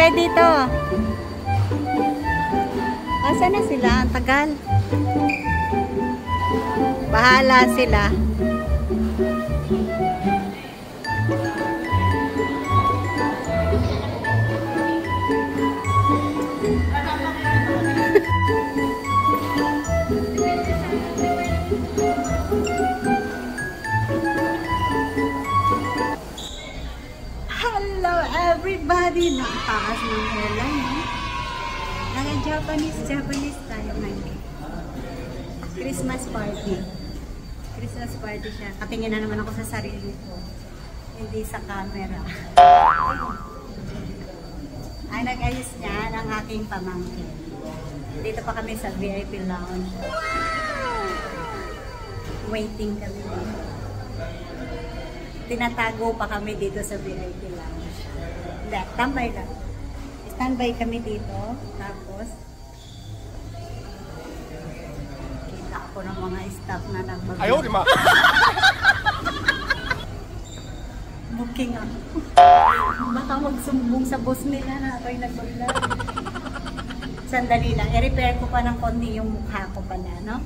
kayo dito. Asa na sila? Ang tagal. Bahala sila. Hello everybody! Nakataas ng airline, eh? Naka-Japanese tayo ngayon. Christmas party. Christmas party siya. Katingin na naman ako sa sarili ko. Hindi sa camera. Ay, nag-ayos niya ng aking pamangkin. Dito pa kami sa VIP lounge. Waiting kami dito. Tinatago pa kami dito sa VIP lounge. Hindi, tambay lang. Standby kami dito. Tapos, kita ako ng mga staff na nagbabay. Ayaw, di ma! Booking ako. Baka magsumbong sa boss nila na ako'y nag-vlog. Sandali lang. I-repair ko pa ng konti yung mukha ko pala, no?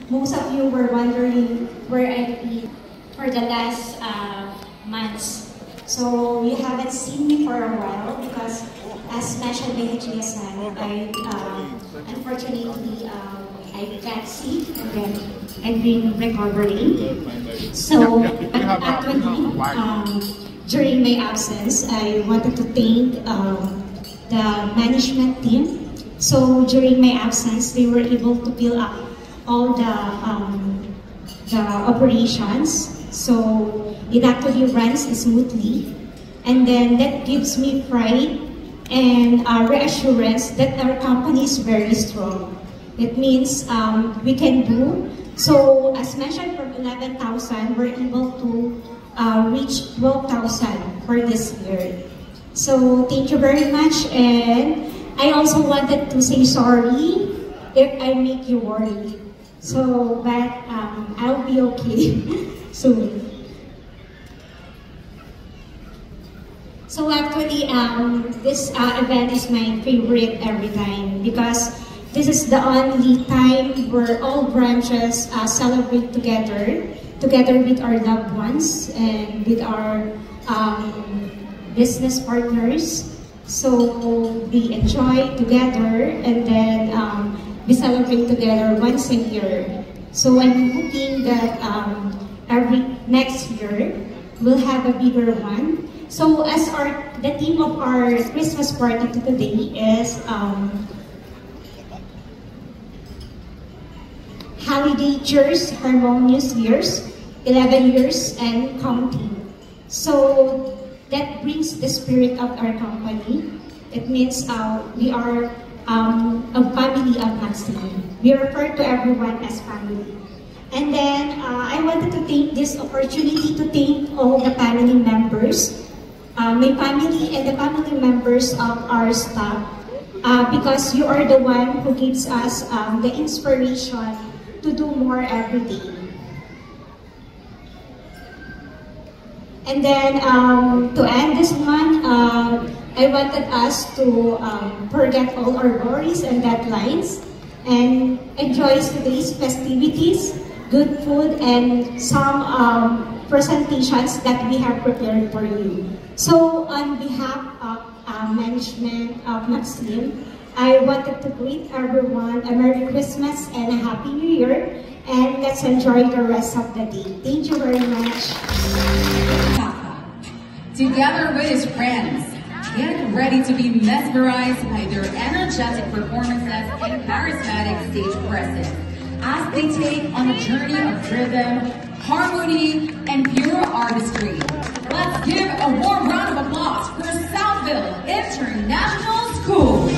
most of you were wondering where I've been for the last months. So you haven't seen me for a while because, as mentioned by Hijia-san, I unfortunately I got sick and then I've been recovering. So actually, during my absence, I wanted to thank the management team. So during my absence, they were able to build up all the operations. So it actually runs smoothly, and then that gives me pride and reassurance that our company is very strong. It means we can do. So as mentioned, from 11,000, we're able to reach 12,000 for this year. So thank you very much, and I also wanted to say sorry if I make you worry. So, but I'll be okay soon. So actually, this event is my favorite every time because this is the only time where all branches celebrate together with our loved ones and with our business partners. So we enjoy together and then we celebrate together once a year. So I'm hoping that every next year we'll have a bigger one. So as the theme of our Christmas party today is holiday cheers, harmonious years, 11 years and counting. So that brings the spirit of our company. It means we are a family of Maxine. We refer to everyone as family. And then I wanted to take this opportunity to thank all the family members, my family and the family members of our staff, because you are the one who gives us the inspiration to do more every day. And then to end this one, I wanted us to forget all our worries and deadlines and enjoy today's festivities, good food, and some presentations that we have prepared for you. So on behalf of management of Maxim, I wanted to greet everyone a Merry Christmas and a Happy New Year, and let's enjoy the rest of the day. Thank you very much. Together with his friends, get ready to be mesmerized by their energetic performances and charismatic stage presence as they take on a journey of rhythm, harmony, and pure artistry. Let's give a warm round of applause for Southville International School.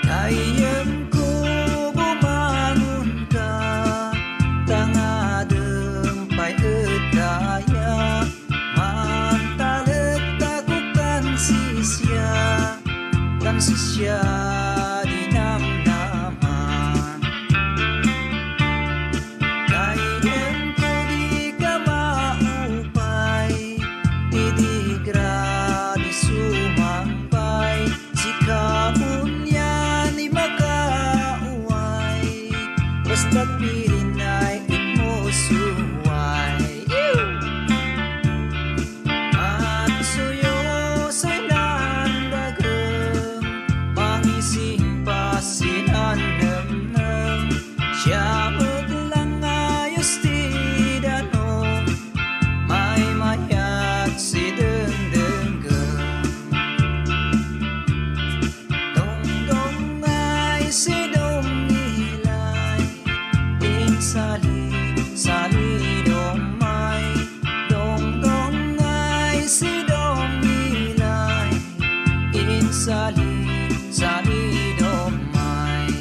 Ayam ku buman basta't pirinay ikmusuway. At suyo sa'y nandagang mangising pasinanamnam. Siya maglang ayos ti danong may mayat si dengdenggang. Dongdong ay si dongilay insali sali domay. Dongdong ay si dongilay insali sali domay.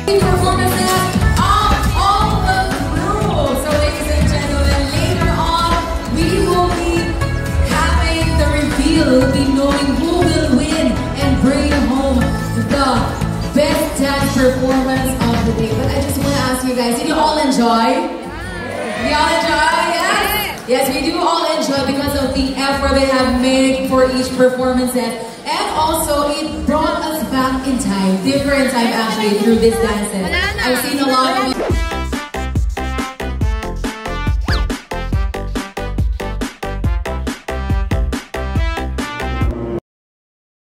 Performances of all the groups. So ladies and gentlemen, later on we will be having the reveal. We'll be knowing who will win and bring home the best dance performance of the day. But I just want to ask you guys, did you all enjoy? We all enjoy? Yes? Yes, we do all enjoy because of the effort they have made for each performance. And also, it brought us back in time, different time actually, through this dances. I've seen a lot of